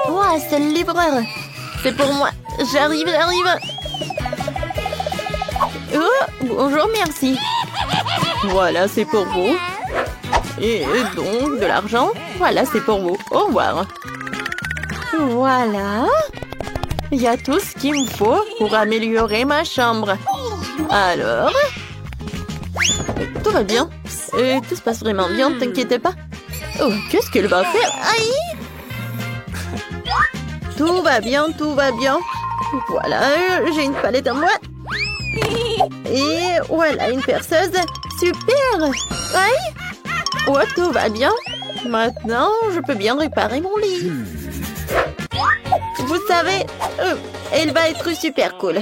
Ouah, c'est le livreur. C'est pour moi. J'arrive. Oh, bonjour, merci. Voilà, c'est pour vous. Et donc, de l'argent. Voilà, c'est pour vous. Au revoir. Voilà. Il y a tout ce qu'il me faut pour améliorer ma chambre. Alors, tout va bien. Et tout se passe vraiment bien, ne t'inquiète pas. Oh, qu'est-ce qu'elle va faire? Aïe! Tout va bien. Voilà, j'ai une palette en moi. Et voilà, une perceuse. Super! Aïe! Oh, tout va bien. Maintenant, je peux bien réparer mon lit. Vous savez, elle va être super cool. Ça,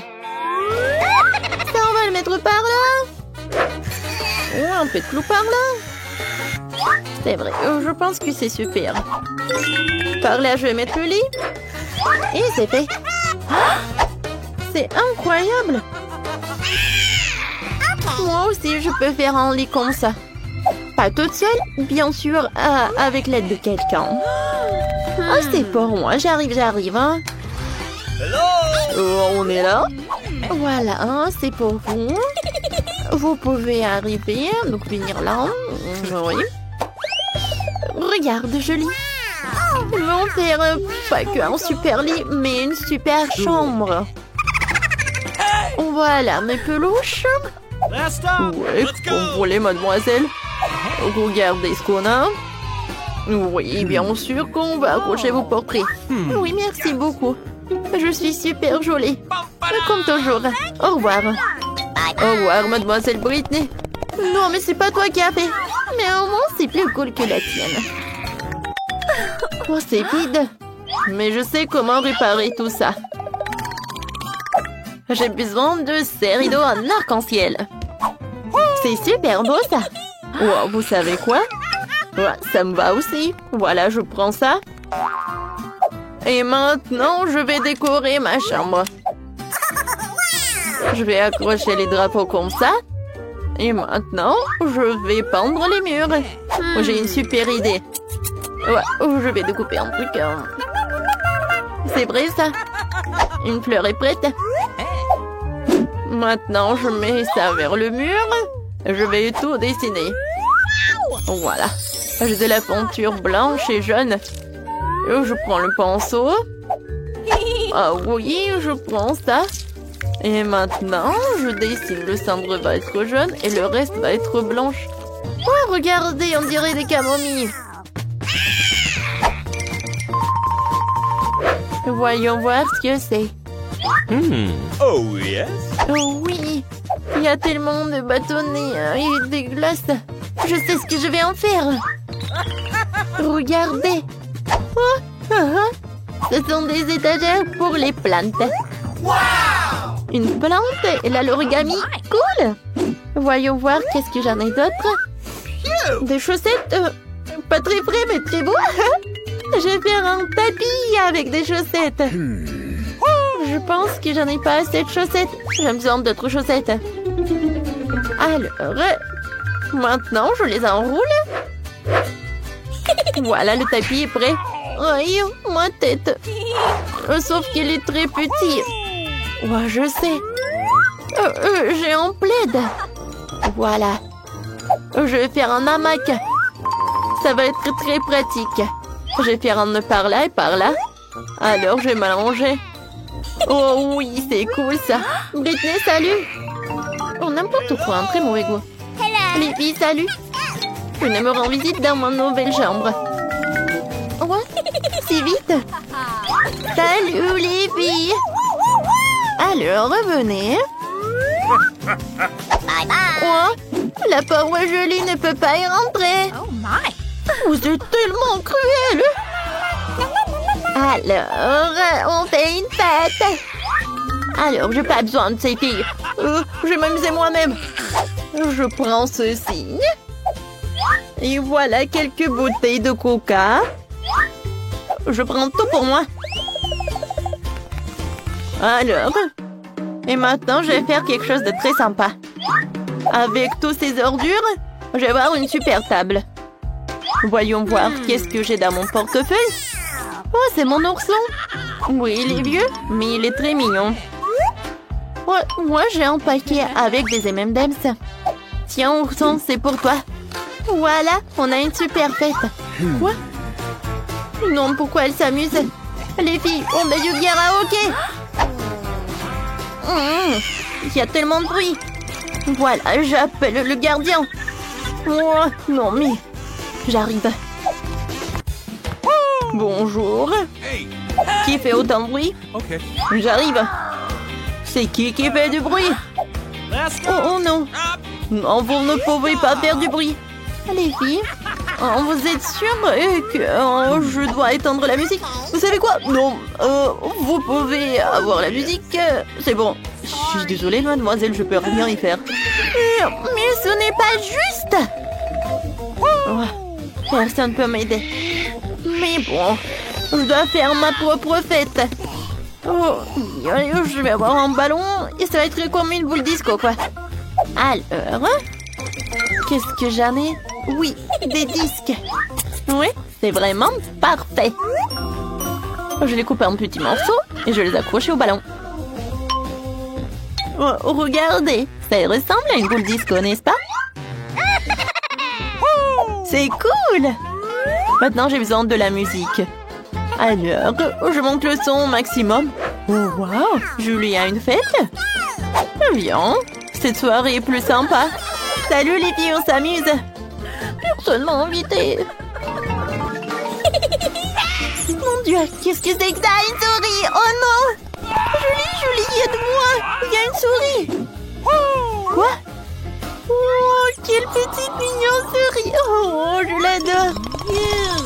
on va le mettre par là. Oh, un peu de clou par là. C'est vrai, je pense que c'est super. Par là, je vais mettre le lit. Et c'est fait. C'est incroyable. Moi aussi, je peux faire un lit comme ça. Pas toute seule, bien sûr, avec l'aide de quelqu'un. Oh, c'est pour moi, j'arrive, hein. Oh, on est là. Voilà, c'est pour vous. Vous pouvez arriver, donc venir là. Oui. Regarde, je lis. Ils vont faire pas qu'un super lit, mais une super chambre. Voilà mes peluches. Ouais, comme vous voulez, mademoiselle. Regardez ce qu'on a. Oui, bien sûr qu'on va accrocher vos portraits. Oui, merci beaucoup. Je suis super jolie. Comme toujours. Au revoir. Au revoir, mademoiselle Britney. Non, mais c'est pas toi qui as fait. Mais au moins, c'est plus cool que la tienne. Oh, c'est vide. Mais je sais comment réparer tout ça. J'ai besoin de ces rideaux en arc-en-ciel. C'est super beau, ça. Wow, vous savez quoi? Ouais, ça me va aussi. Voilà, je prends ça. Et maintenant, je vais décorer ma chambre. Je vais accrocher les drapeaux comme ça. Et maintenant, je vais peindre les murs. J'ai une super idée. Ouais, je vais découper un truc. C'est vrai, ça? Une fleur est prête. Maintenant, je mets ça vers le mur. Je vais tout dessiner. Voilà. J'ai de la peinture blanche et jaune. Je prends le pinceau. Ah oui, je prends ça. Et maintenant, je dessine. Le centre va être jaune et le reste va être blanche. Oh, regardez, on dirait des camomilles. Voyons voir ce que c'est. Oh yes. Oh oui, il y a tellement de bâtonnets et des glaces. Je sais ce que je vais en faire. Regardez. Oh, ce sont des étagères pour les plantes. Une plante et là l'origami. Cool. Voyons voir qu'est-ce que j'en ai d'autre. Des chaussettes. Pas très frais mais très beau. Je vais faire un tapis avec des chaussettes. Je pense que j'en ai pas assez de chaussettes. J'ai besoin d'autres chaussettes. Alors, maintenant, je les enroule. Voilà, le tapis est prêt. Aïe, ma tête. Sauf qu'il est très petit. Ouais, je sais. J'ai un plaid. Voilà. Je vais faire un hamac. Ça va être très pratique. Je vais faire un nœud par là et par là. Alors, je vais m'allonger. Oh oui, c'est cool ça. Britney, salut. Oh, n'importe quoi, un très mauvais goût. Les filles, salut. Je me rends visite dans ma nouvelle chambre. Ouais, si vite. Salut les filles. Alors, revenez. Bye bye. Oh, la pauvre Jolie ne peut pas y rentrer. Oh my. Vous êtes tellement cruel. Alors, on fait une fête. Alors, j'ai pas besoin de ces filles. Je vais m'amuser moi-même. Je prends ceci. Et voilà quelques bouteilles de coca. Je prends tout pour moi. Alors, et maintenant, je vais faire quelque chose de très sympa. Avec toutes ces ordures, je vais avoir une super table. Voyons voir, qu'est-ce que j'ai dans mon portefeuille? Oh, c'est mon ourson. Oui, il est vieux, mais il est très mignon. Ouais, moi, j'ai un paquet avec des M&M's. Tiens, ourson, c'est pour toi. Voilà, on a une super fête. Quoi? Non, pourquoi elle s'amuse? Les filles, on met du karaoké. Il y a tellement de bruit. Voilà, j'appelle le gardien. Oh, non, mais... J'arrive. Bonjour. Qui fait autant de bruit? J'arrive. C'est qui fait du bruit? Oh non. Non, vous ne pouvez pas faire du bruit. Les filles, vous êtes sûres que je dois éteindre la musique? Vous savez quoi? Non, vous pouvez avoir la musique. C'est bon. Je suis désolée, mademoiselle, je peux rien y faire. Mais ce n'est pas juste. Oh, personne ne peut m'aider. Mais bon, je dois faire ma propre fête. Oh, je vais avoir un ballon et ça va être comme une boule disco, quoi. Alors, qu'est-ce que j'en ai? Oui, des disques. Oui, c'est vraiment parfait. Je les coupe en petits morceaux et je les accroche au ballon. Oh, regardez, ça ressemble à une boule disco, n'est-ce pas? C'est cool! Maintenant, j'ai besoin de la musique. Alors, je monte le son au maximum. Oh, wow! Julie a une fête? Bien, cette soirée est plus sympa. Salut les filles, on s'amuse. Personne m'a invité. Mon Dieu, qu'est-ce que c'est que ça? Une souris! Oh non! Julie, aide-moi! Il y a une souris! Quoi? Oh, quelle petite mignonne souris! Oh, je l'adore!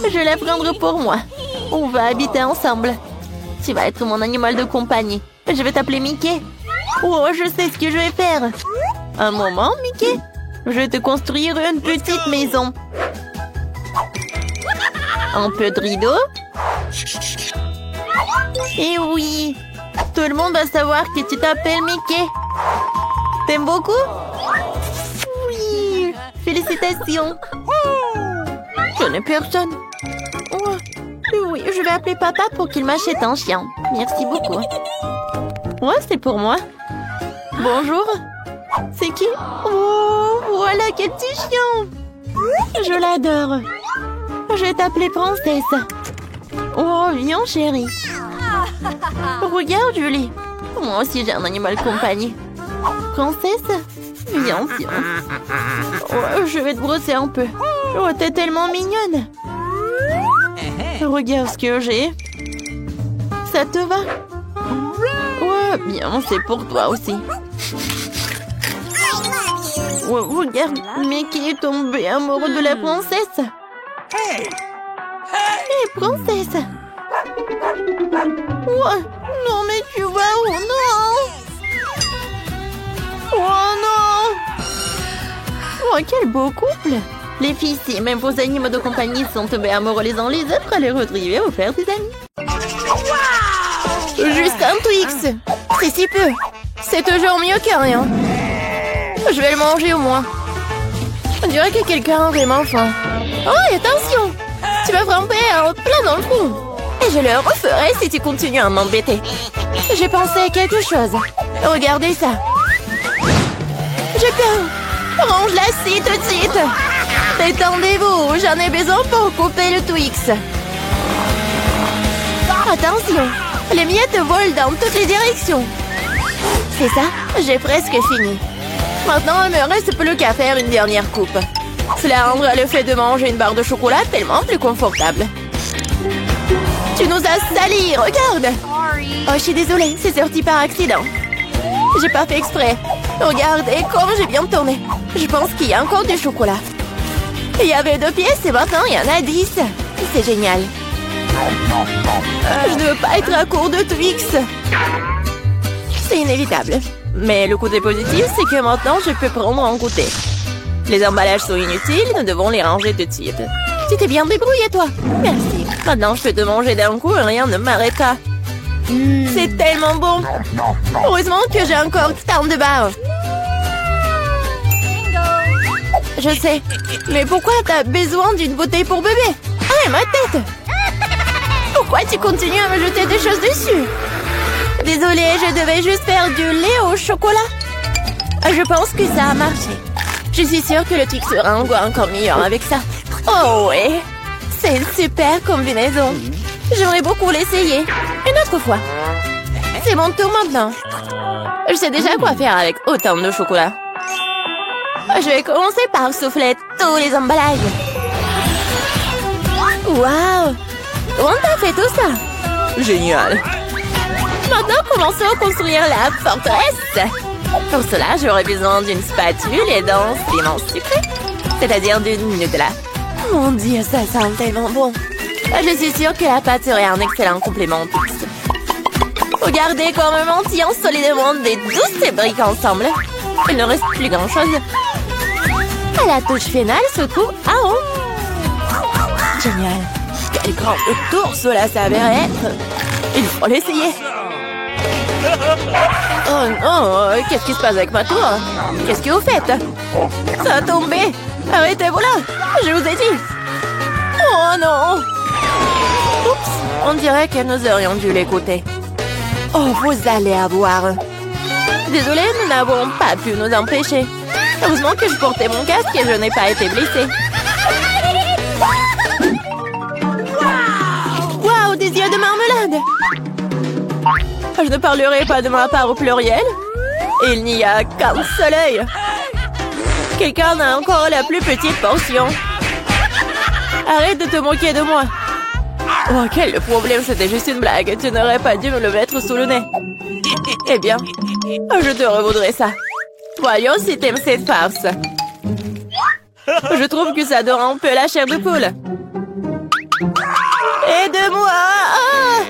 Je vais la prendre pour moi. On va habiter ensemble. Tu vas être mon animal de compagnie. Je vais t'appeler Mickey. Oh, je sais ce que je vais faire. Un moment, Mickey. Je vais te construire une petite maison. Un peu de rideau. Et oui, tout le monde va savoir que tu t'appelles Mickey. T'aimes beaucoup? Oui, félicitations. Je n'ai personne. Oh, oui, je vais appeler papa pour qu'il m'achète un chien. Merci beaucoup. Ouais, c'est pour moi. Bonjour. C'est qui? Oh, voilà quel petit chien. Je l'adore. Je vais t'appeler Princesse. Oh, viens, chérie. Regarde, Julie. Moi aussi, j'ai un animal compagnie. Princesse? Viens, viens. Oh, je vais te brosser un peu. Oh, t'es tellement mignonne. Regarde ce que j'ai. Ça te va? Ouais, bien, c'est pour toi aussi. Ouais, regarde, Mickey est tombé amoureux de la princesse. Hé, princesse. Ouais, non, mais tu vas où? Non. Oh non. Oh, quel beau couple. Les filles, si même vos animaux de compagnie sont tombés amoureux les uns les autres, allez retrouver ou faire des amis. Wow. Juste un Twix. C'est si peu. C'est toujours mieux que rien. Je vais le manger au moins. On dirait que quelqu'un a vraiment faim. Oh, et attention. Tu vas frapper plein dans le trou. Et je le referai si tu continues à m'embêter. J'ai pensé à quelque chose. Regardez ça. J'ai peur. Range la scie tout de suite. Détendez-vous, j'en ai besoin pour couper le Twix. Attention, les miettes volent dans toutes les directions. C'est ça, j'ai presque fini. Maintenant, il me reste plus qu'à faire une dernière coupe. Cela rendra le fait de manger une barre de chocolat tellement plus confortable. Tu nous as salis, regarde. Oh, je suis désolée, c'est sorti par accident. J'ai pas fait exprès. Regardez comme j'ai bien tourné. Je pense qu'il y a encore du chocolat. Il y avait 2 pièces et maintenant il y en a 10. C'est génial. Je ne veux pas être à court de Twix. C'est inévitable. Mais le côté positif, c'est que maintenant je peux prendre un goûter. Les emballages sont inutiles, nous devons les ranger tout de suite. Tu t'es bien débrouillé, toi. Merci. Maintenant je peux te manger d'un coup et rien ne m'arrêtera. C'est tellement bon. Heureusement que j'ai encore tant de barres. je sais. Mais pourquoi t'as besoin d'une bouteille pour bébé? Ah, ma tête! Pourquoi tu continues à me jeter des choses dessus? Désolée, je devais juste faire du lait au chocolat. Je pense que ça a marché. Je suis sûre que le truc sera encore meilleur avec ça. Oh ouais, c'est une super combinaison. J'aimerais beaucoup l'essayer. Une autre fois. C'est mon tour maintenant. Je sais déjà quoi faire avec autant de chocolat. Je vais commencer par souffler tous les emballages. Waouh! Comment t'as fait tout ça? Génial! Maintenant, commençons à construire la forteresse. Pour cela, j'aurai besoin d'une spatule et d'un ciment sucré, c'est-à-dire d'une Nutella. Mon Dieu, ça sent tellement bon. Je suis sûre que la pâte serait un excellent complément au pizza. Regardez comment on tient solidement des douces briques ensemble. Il ne reste plus grand-chose. À la touche finale, ce coup, génial. Quel grand tour cela s'avérait être. Il faut l'essayer. Oh non, qu'est-ce qui se passe avec ma tour? Qu'est-ce que vous faites? Ça a tombé. Arrêtez-vous là, je vous ai dit. Oh non. Oups, on dirait que nous aurions dû l'écouter. Oh, vous allez avoir. Désolée, nous n'avons pas pu nous empêcher. Heureusement que je portais mon casque et je n'ai pas été blessée. Waouh, des yeux de marmelade! Je ne parlerai pas de ma part au pluriel. Il n'y a qu'un seul œil. Quelqu'un a encore la plus petite portion. Arrête de te moquer de moi. Oh, quel problème, c'était juste une blague. Tu n'aurais pas dû me le mettre sous le nez. Eh bien, je te revaudrai ça. Voyons si t'aimes cette farce. Je trouve que ça dort un peu la chair de poule. Aide-moi! Ah!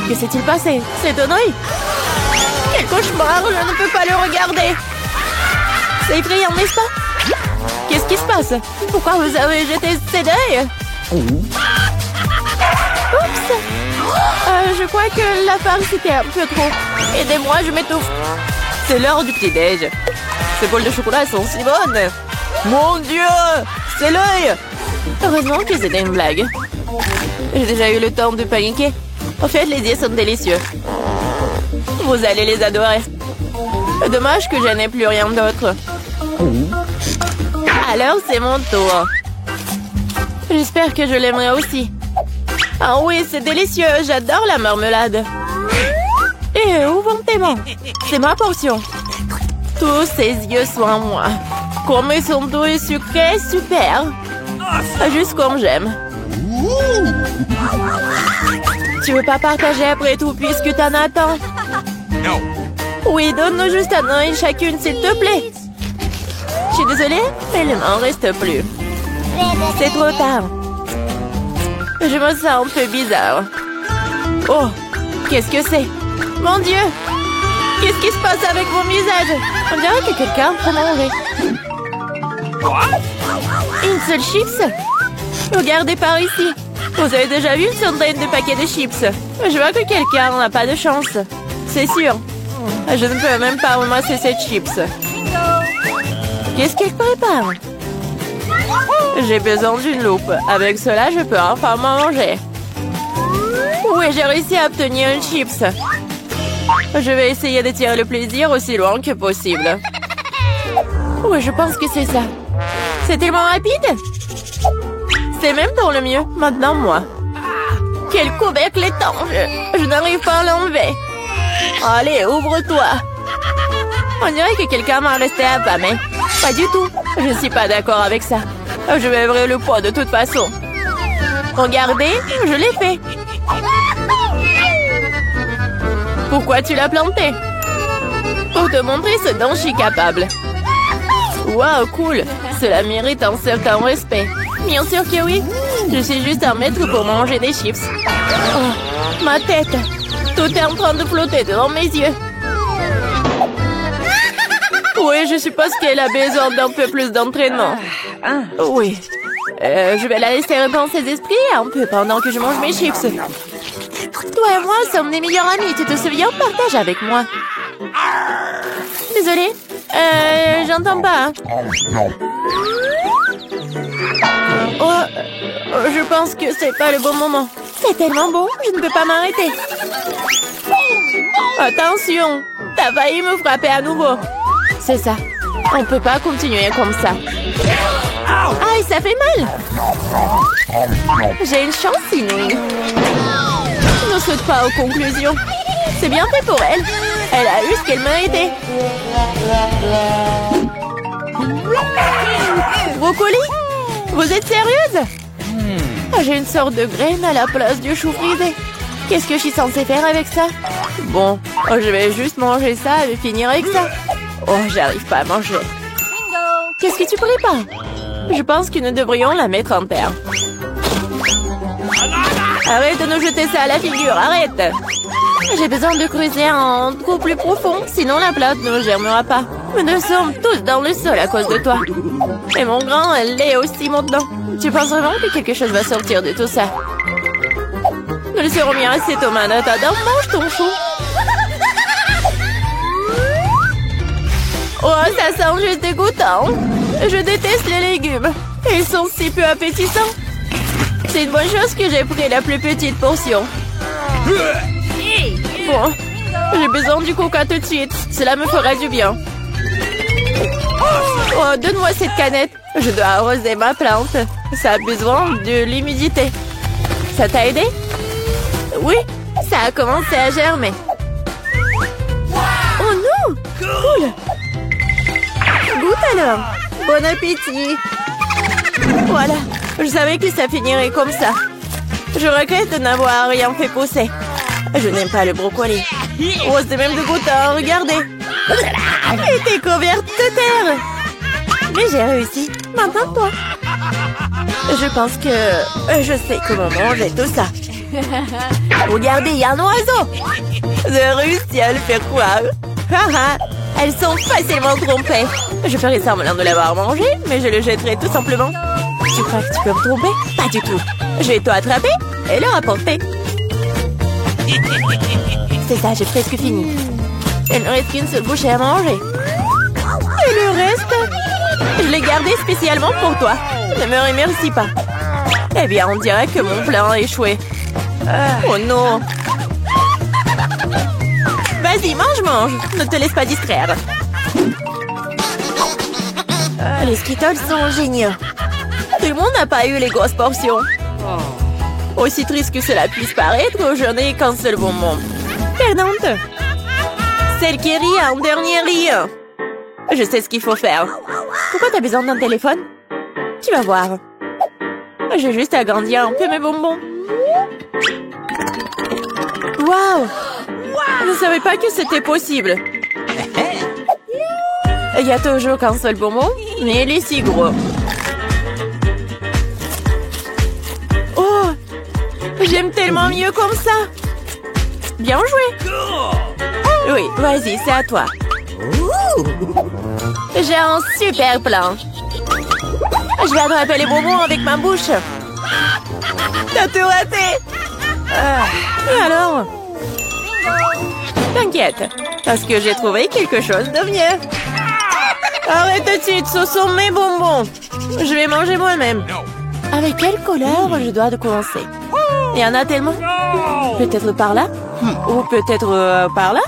Que s'est-il passé? C'est un œil? Quel cauchemar! Je ne peux pas le regarder. C'est effrayant, n'est-ce pas? Qu'est-ce qui se passe? Pourquoi vous avez jeté cet œil? Oups! Je crois que la farce était un peu trop. Aidez-moi, je m'étouffe. C'est l'heure du petit-déj. Ces bols de chocolat sont si bonnes. Mon Dieu! C'est l'œil! Heureusement que c'était une blague. J'ai déjà eu le temps de paniquer. En fait, les yeux sont délicieux. Vous allez les adorer. Dommage que je n'ai plus rien d'autre. Alors, c'est mon tour. J'espère que je l'aimerai aussi. Ah oui, c'est délicieux. J'adore la marmelade. Et où vont tes mains? C'est ma portion. Tous ces yeux sont à moi. Comme ils sont doux et sucrés, super. Juste comme j'aime. Tu veux pas partager après tout puisque t'en as tant? Oui, donne-nous juste un œil chacune, s'il te plaît. Je suis désolée, mais il n'en reste plus. C'est trop tard. Je me sens un peu bizarre. Oh, qu'est-ce que c'est? Mon Dieu! Qu'est-ce qui se passe avec mon visage? On dirait que quelqu'un prend manger. Une seule chips? Regardez par ici. Vous avez déjà vu une centaine de paquets de chips. Je vois que quelqu'un n'a pas de chance. C'est sûr. Je ne peux même pas ramasser cette chips. Qu'est-ce qu'elle prépare? J'ai besoin d'une loupe. Avec cela, je peux enfin manger. Oui, j'ai réussi à obtenir une chips. Je vais essayer de tirer le plaisir aussi loin que possible. Oui, je pense que c'est ça. C'est tellement rapide. C'est même pour le mieux. Maintenant, moi. Quel couvercle étanche. Je n'arrive pas à l'enlever. Allez, ouvre-toi. On dirait que quelqu'un m'a resté affamé. Pas du tout. Je ne suis pas d'accord avec ça. Je vais ouvrir le pot de toute façon. Regardez, je l'ai fait. Pourquoi tu l'as planté? Pour te montrer ce dont je suis capable. Waouh, cool. Cela mérite un certain respect. Bien sûr que oui. Je suis juste un maître pour manger des chips. Oh, ma tête. Tout est en train de flotter devant mes yeux. Oui, je suppose qu'elle a besoin d'un peu plus d'entraînement. Oui. Je vais la laisser reprendre ses esprits un peu pendant que je mange mes chips. Toi et moi sommes des meilleurs amis, tu te souviens? Partage avec moi. Désolée, J'entends pas. Oh, je pense que c'est pas le bon moment. C'est tellement bon, je ne peux pas m'arrêter. Attention, t'as failli me frapper à nouveau. C'est ça, on peut pas continuer comme ça. Aïe, ça fait mal. J'ai une chance inouïe. Ne saute pas aux conclusions. C'est bien fait pour elle. Elle a eu ce qu'elle méritait. Brocoli? Vous êtes sérieuse? J'ai une sorte de graine à la place du chou frisé. Qu'est-ce que je suis censée faire avec ça? Bon, je vais juste manger ça et finir avec ça. Oh, j'arrive pas à manger. Qu'est-ce que tu prépares? Je pense que nous devrions la mettre en terre. Arrête de nous jeter ça à la figure, arrête! J'ai besoin de creuser un trou plus profond, sinon la plante ne germera pas. Nous sommes tous dans le sol à cause de toi. Et mon grand, elle l'est aussi maintenant. Tu penses vraiment que quelque chose va sortir de tout ça? Nous le serons bien assez, Thomas. Attends, mange ton chou. Oh, ça sent juste dégoûtant. Je déteste les légumes. Ils sont si peu appétissants. C'est une bonne chose que j'ai pris la plus petite portion. Bon, j'ai besoin du coca tout de suite. Cela me fera du bien. Oh, donne-moi cette canette. Je dois arroser ma plante. Ça a besoin de l'humidité. Ça t'a aidé? Oui, ça a commencé à germer. Oh non! Cool! Goûte alors. Bon appétit. Voilà, je savais que ça finirait comme ça. Je regrette de n'avoir rien fait pousser. Je n'aime pas le brocoli. Oh, c'est même dégoûtant, regardez. Et t'es couverte de terre. Mais j'ai réussi. Maintenant, toi. Je pense que je sais comment manger tout ça. Regardez, il y a un oiseau. J'ai réussi à le faire croire. Elles sont facilement trompées. Je ferai semblant de l'avoir mangé, mais je le jetterai tout simplement. Tu crois que tu peux me tromper? Pas du tout. Je vais tout attraper et le rapporter. C'est ça, j'ai presque fini. Il ne reste qu'une seule bouchée à manger. Et le reste? Je l'ai gardé spécialement pour toi. Ne me remercie pas. Eh bien, on dirait que mon plan a échoué. Oh non! Vas-y, mange! Ne te laisse pas distraire. Les Skittles sont géniaux. Tout le monde n'a pas eu les grosses portions. Aussi triste que cela puisse paraître, je n'ai qu'un seul bonbon. Perdante. Celle qui rit en dernier rire. Je sais ce qu'il faut faire. Pourquoi t'as besoin d'un téléphone? Tu vas voir. J'ai juste agrandir un peu mes bonbons. Waouh! Je ne savais pas que c'était possible. Il y a toujours qu'un seul bonbon, mais il est si gros. Oh! J'aime tellement mieux comme ça. Bien joué. Oui, vas-y, c'est à toi. J'ai un super plan. Je vais attraper les bonbons avec ma bouche. T'as tout raté. Et alors? T'inquiète, parce que j'ai trouvé quelque chose de mieux. Arrête tout de suite, ce sont mes bonbons. Je vais manger moi-même. Avec quelle couleur je dois commencer? Il y en a tellement. Peut-être par là? Ou peut-être par là?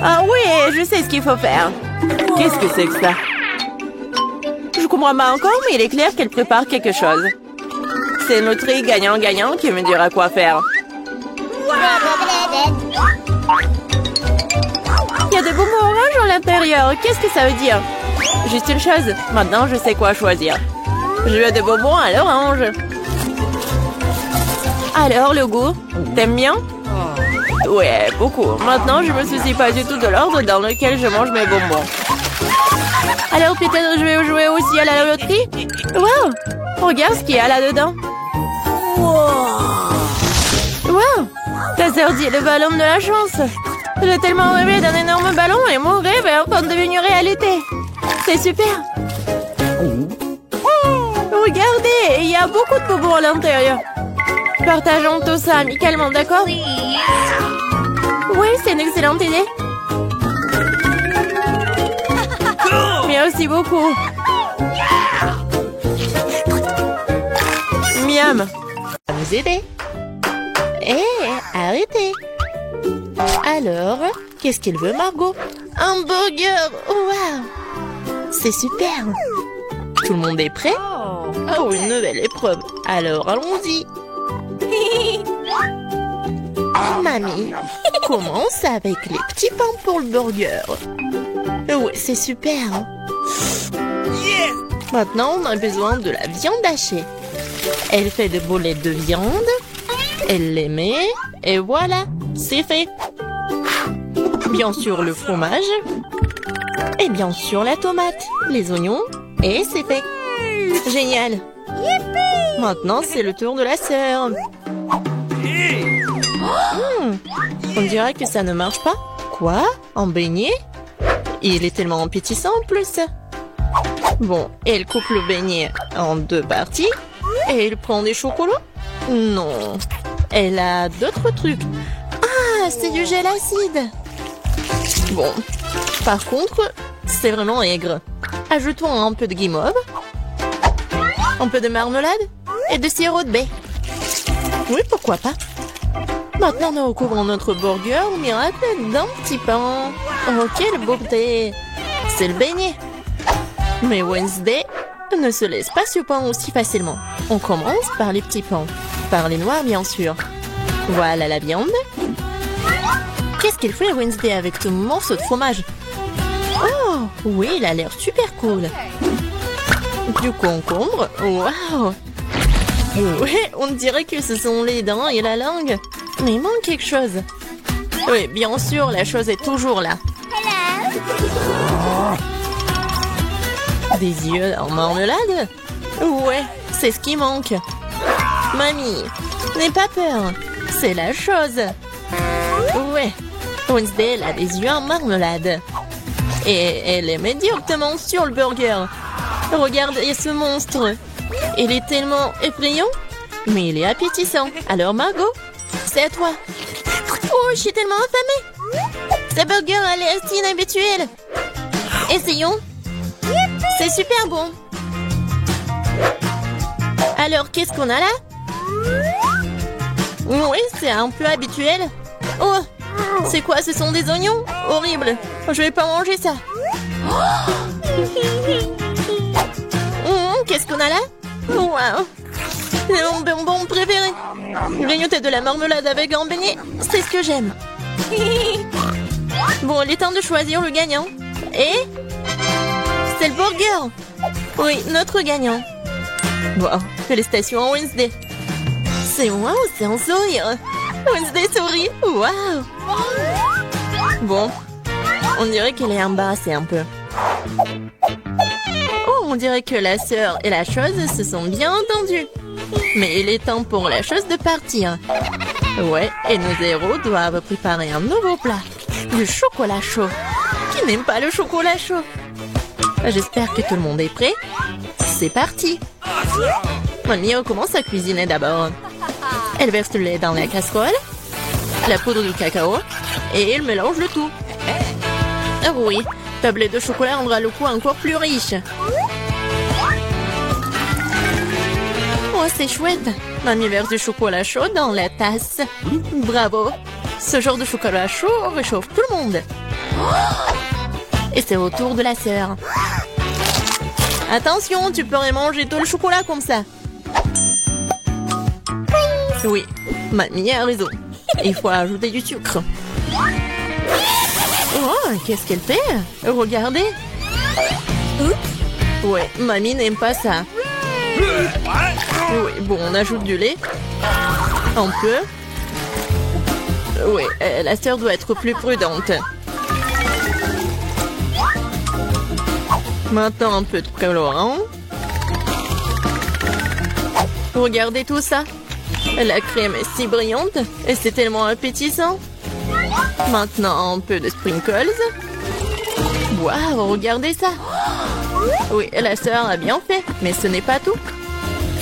Ah oui, je sais ce qu'il faut faire. Qu'est-ce que c'est que ça? Je comprends pas encore, mais il est clair qu'elle prépare quelque chose. C'est notre gagnant-gagnant qui me dira quoi faire. Il y a des bonbons oranges à l'intérieur. Qu'est-ce que ça veut dire? Juste une chose. Maintenant, je sais quoi choisir. Je veux des bonbons à l'orange. Alors, le goût? T'aimes bien? Ouais, beaucoup. Maintenant, je me soucie pas du tout de l'ordre dans lequel je mange mes bonbons. Alors, peut-être je vais jouer aussi à la loterie? Wow! Regarde ce qu'il y a là-dedans. Wow! T'as sorti le ballon de la chance. J'ai tellement rêvé d'un énorme ballon et mon rêve est en train de devenir réalité. C'est super. Regardez, il y a beaucoup de bonbons à l'intérieur. Partageons tout ça amicalement, d'accord? Oui, c'est une excellente idée. Merci beaucoup. Miam. Va nous aider. Hé, arrêtez. Alors, qu'est-ce qu'il veut, Margot? Un burger. Waouh. C'est super. Tout le monde est prêt? Oh, une nouvelle épreuve. Alors, allons-y. Mamie, commence avec les petits pains pour le burger. Oui, c'est super. Maintenant, on a besoin de la viande hachée. Elle fait des boulettes de viande. Elle les met. Et voilà, c'est fait. Bien sûr, le fromage. Et bien sûr, la tomate, les oignons. Et c'est fait. Génial. Maintenant, c'est le tour de la sœur. On dirait que ça ne marche pas. Quoi? Un beignet? Il est tellement appétissant en plus. Bon, elle coupe le beignet en 2 parties. Et elle prend des chocolats? Non. Elle a d'autres trucs. Ah, c'est du gel acide. Bon, par contre, c'est vraiment aigre. Ajoutons un peu de guimauve. Un peu de marmelade. Et de sirop de baie. Oui, pourquoi pas. Maintenant, nous recouvrons notre burger au miracle d'un petit pain. Oh, quelle beauté! C'est le beignet. Mais Wednesday ne se laisse pas surprendre aussi facilement. On commence par les petits pains. Par les noirs, bien sûr. Voilà la viande. Qu'est-ce qu'il fait, Wednesday, avec ce morceau de fromage? Oh, oui, il a l'air super cool. Du concombre. Waouh! Oui, on dirait que ce sont les dents et la langue. Mais il manque quelque chose. Oui, bien sûr, la chose est toujours là. Des yeux en marmelade? Ouais, c'est ce qui manque. Mamie, n'aie pas peur. C'est la chose. Ouais, Wednesday, elle a des yeux en marmelade. Et elle les met directement sur le burger. Regardez ce monstre. Il est tellement effrayant, mais il est appétissant. Alors Margot, c'est à toi. Oh, je suis tellement affamée. Ce burger a l'air si inhabituel. Essayons. C'est super bon. Alors, qu'est-ce qu'on a là? Oui, c'est un peu habituel. Oh, c'est quoi? Ce sont des oignons? Horrible. Je vais pas manger ça. Qu'est-ce qu'on a là? Wow. C'est mon bonbon préféré. Grignoter de la marmelade avec un beignet, c'est ce que j'aime. Bon, il est temps de choisir le gagnant. Et c'est le burger. Oui, notre gagnant. Wow, félicitations à Wednesday. C'est wow, c'est un sourire. Wednesday sourit. Wow. Bon, on dirait qu'elle est embarrassée un peu. Oh, on dirait que la sœur et la chose se sont bien entendues. Mais il est temps pour la chose de partir. Ouais, et nos héros doivent préparer un nouveau plat. Du chocolat chaud. Qui n'aime pas le chocolat chaud? J'espère que tout le monde est prêt. C'est parti. Mamie commence à cuisiner d'abord. Elle verse le lait dans la casserole, la poudre de cacao, et elle mélange le tout. Ah oui, tablette de chocolat rendra le goût encore plus riche. Oh, c'est chouette. Mamie verse du chocolat chaud dans la tasse. Bravo. Ce genre de chocolat chaud réchauffe tout le monde. Et c'est au tour de la sœur. Attention, tu pourrais manger tout le chocolat comme ça. Oui, mamie a raison. Il faut ajouter du sucre. Oh, qu'est-ce qu'elle fait? Regardez. Ouais, mamie n'aime pas ça. Oui, bon, on ajoute du lait. Un peu. Oui, la sœur doit être plus prudente. Maintenant, un peu de colorant. Regardez tout ça. La crème est si brillante et c'est tellement appétissant. Maintenant, un peu de sprinkles. Waouh, regardez ça. Oui, la sœur a bien fait, mais ce n'est pas tout.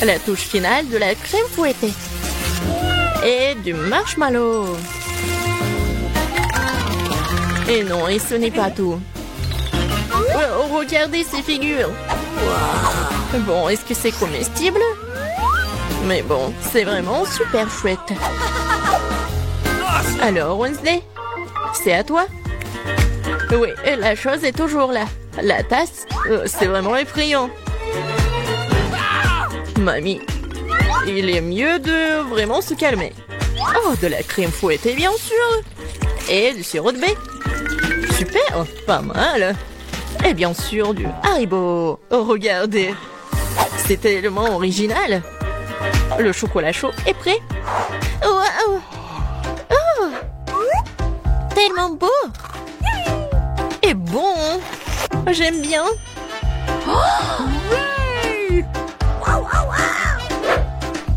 La touche finale de la crème fouettée. Et du marshmallow. Et non, et ce n'est pas tout. Regardez ces figures. Bon, est-ce que c'est comestible? Mais bon, c'est vraiment super chouette. Alors, Wednesday, c'est à toi? Oui, la chose est toujours là. La tasse, c'est vraiment effrayant. Mamie, il est mieux de vraiment se calmer. Oh, de la crème fouettée, bien sûr. Et du sirop de baie. Super, pas mal. Et bien sûr, du Haribo. Oh, regardez. C'est tellement original. Le chocolat chaud est prêt. Waouh! Oh! Tellement beau! Et bon! J'aime bien. Oh!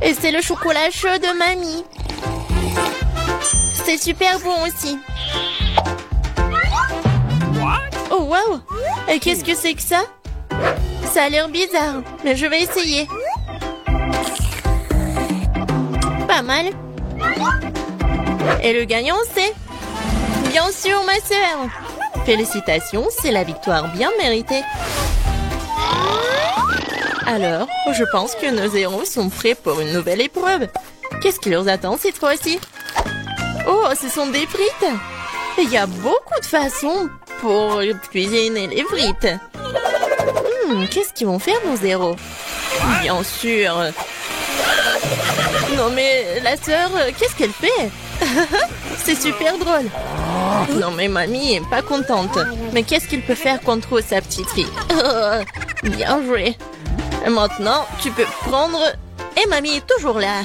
Et c'est le chocolat chaud de mamie. C'est super bon aussi. Oh wow! Et qu'est-ce que c'est que ça? Ça a l'air bizarre, mais je vais essayer. Pas mal. Et le gagnant, c'est... Bien sûr, ma sœur. Félicitations, c'est la victoire bien méritée. Alors, je pense que nos héros sont prêts pour une nouvelle épreuve. Qu'est-ce qui leur attend cette fois-ci? Oh, ce sont des frites. Il y a beaucoup de façons pour cuisiner les frites. Qu'est-ce qu'ils vont faire, nos héros? Bien sûr. Non mais, la sœur, qu'est-ce qu'elle fait? C'est super drôle. Non mais mamie est pas contente. Mais qu'est-ce qu'il peut faire contre sa petite fille? Bien joué. Maintenant, tu peux prendre... Et mamie est toujours là.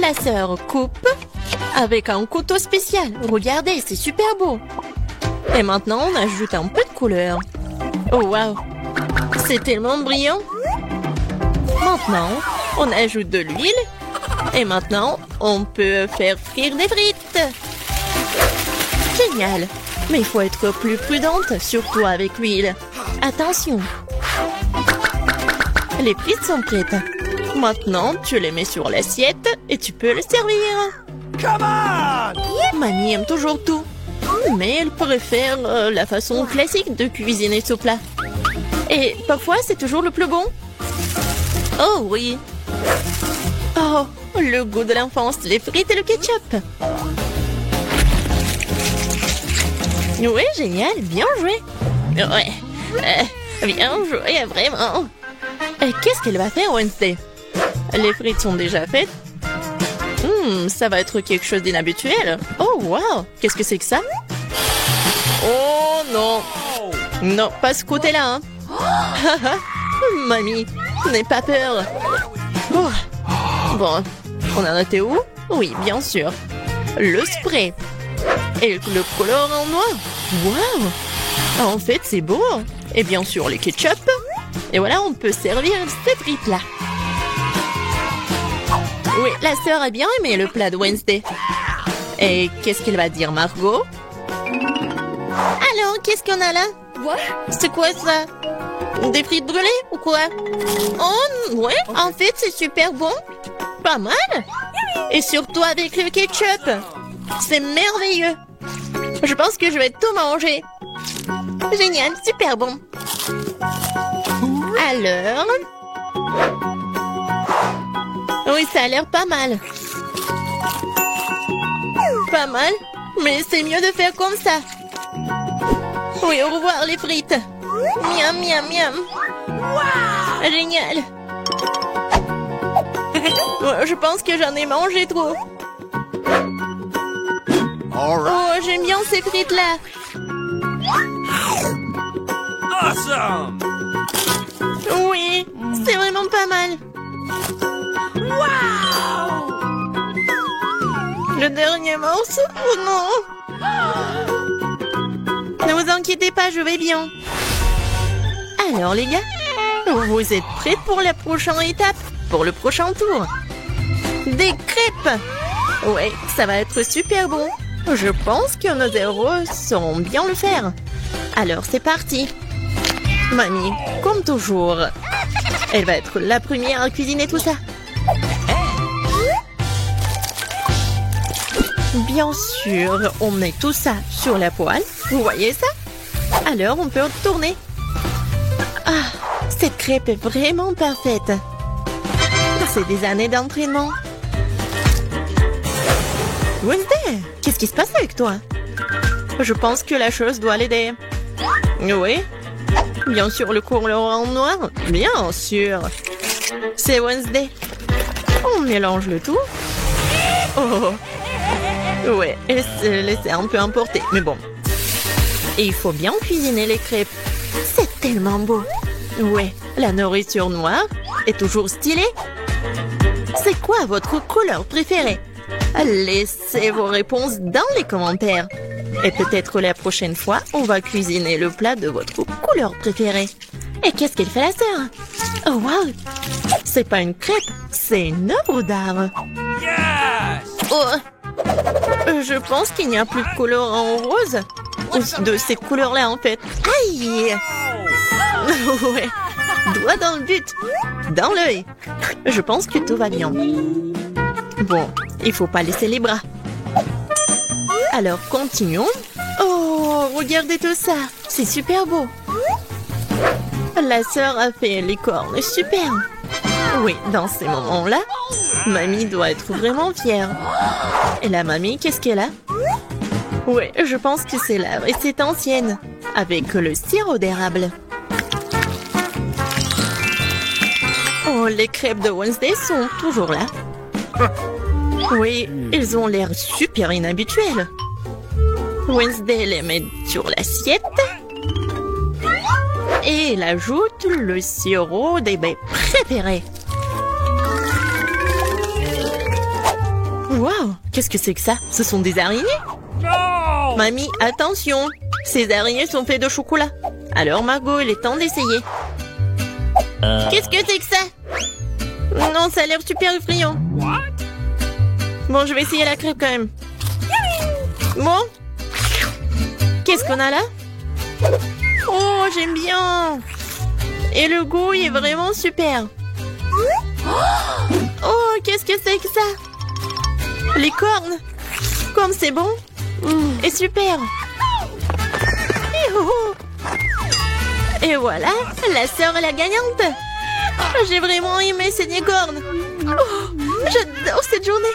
La sœur coupe avec un couteau spécial. Regardez, c'est super beau. Et maintenant, on ajoute un peu de couleur. Oh wow, c'est tellement brillant. Maintenant, on ajoute de l'huile. Et maintenant, on peut faire frire des frites. Génial. Mais il faut être plus prudente, surtout avec l'huile. Attention. Les frites sont prêtes. Maintenant, tu les mets sur l'assiette et tu peux le servir. Come on! Mamie aime toujours tout. Mais elle préfère la façon classique de cuisiner ce plat. Et parfois, c'est toujours le plus bon. Oh oui. Oh, le goût de l'enfance, les frites et le ketchup. Oui, génial, bien joué. Ouais, bien joué, vraiment. Qu'est-ce qu'elle va faire, Wednesday? Les frites sont déjà faites. Ça va être quelque chose d'inhabituel. Oh, wow, qu'est-ce que c'est que ça? Oh non. Non, pas ce côté-là. Hein. Mamie, n'aie pas peur. Oh. Bon, on a noté où? Oui, bien sûr. Le spray. Et le colorant noir. Waouh! En fait, c'est beau. Et bien sûr, les ketchup. Et voilà, on peut servir ces frites-là. Oui, la sœur a bien aimé le plat de Wednesday. Et qu'est-ce qu'elle va dire, Margot? Alors, qu'est-ce qu'on a là? C'est quoi ça? Des frites brûlées ou quoi? Oh, ouais, en fait, c'est super bon. Pas mal. Et surtout avec le ketchup. C'est merveilleux. Je pense que je vais tout manger. Génial, super bon. Alors... Oui, ça a l'air pas mal. Pas mal, mais c'est mieux de faire comme ça. Oui, au revoir les frites. Miam, miam, miam. Wow. Génial. Je pense que j'en ai mangé trop. Oh, j'aime bien ces frites-là. Awesome! Oui, c'est vraiment pas mal. Wow! Le dernier morceau? Oh non! Ne vous inquiétez pas, je vais bien. Alors les gars, vous êtes prêts pour la prochaine étape? Pour le prochain tour? Des crêpes! Ouais, ça va être super bon. Je pense que nos héros sauront bien le faire. Alors c'est parti. Mamie, comme toujours, elle va être la première à cuisiner tout ça. Bien sûr, on met tout ça sur la poêle. Vous voyez ça? Alors, on peut retourner. Ah, cette crêpe est vraiment parfaite. C'est des années d'entraînement. Wednesday, qu'est-ce qui se passe avec toi? Je pense que la chose doit l'aider. Oui. Bien sûr, le couleur en noir. Bien sûr. C'est Wednesday. On mélange le tout. Oh. Ouais, elle s'est laissée un peu emporter, mais bon. Et il faut bien cuisiner les crêpes. C'est tellement beau. Ouais, la nourriture noire est toujours stylée. C'est quoi votre couleur préférée? Laissez vos réponses dans les commentaires. Et peut-être la prochaine fois, on va cuisiner le plat de votre couleur préférée. Et qu'est-ce qu'elle fait la sœur? Oh wow! C'est pas une crêpe, c'est une œuvre d'art. Yes! Oh! Je pense qu'il n'y a plus de couleur en rose. Ou de ces couleurs-là en fait. Aïe! Ouais. Doigt dans le but. Dans l'œil. Je pense que tout va bien. Bon, il faut pas laisser les bras. Alors, continuons. Oh, regardez tout ça. C'est super beau. La sœur a fait les cornes. Super. Oui, dans ces moments-là, mamie doit être vraiment fière. Et la mamie, qu'est-ce qu'elle a? Oui, je pense que c'est la recette ancienne. Avec le sirop d'érable. Oh, les crêpes de Wednesday sont toujours là. Oui, ils ont l'air super inhabituels. Wednesday les met sur l'assiette. Et elle ajoute le sirop des baies préférés. Waouh, qu'est-ce que c'est que ça? Ce sont des araignées? No! Mamie, attention, ces araignées sont faites de chocolat. Alors Margot, il est temps d'essayer. Qu'est-ce que c'est que ça? Non, ça a l'air super effrayant. What? Bon, je vais essayer la crêpe quand même. Bon. Qu'est-ce qu'on a là? Oh, j'aime bien. Et le goût est vraiment super. Oh, qu'est-ce que c'est que ça? Les cornes. Comme c'est bon. Et super. Et voilà, la sœur est la gagnante. J'ai vraiment aimé ces cornes. Oh, j'adore cette journée.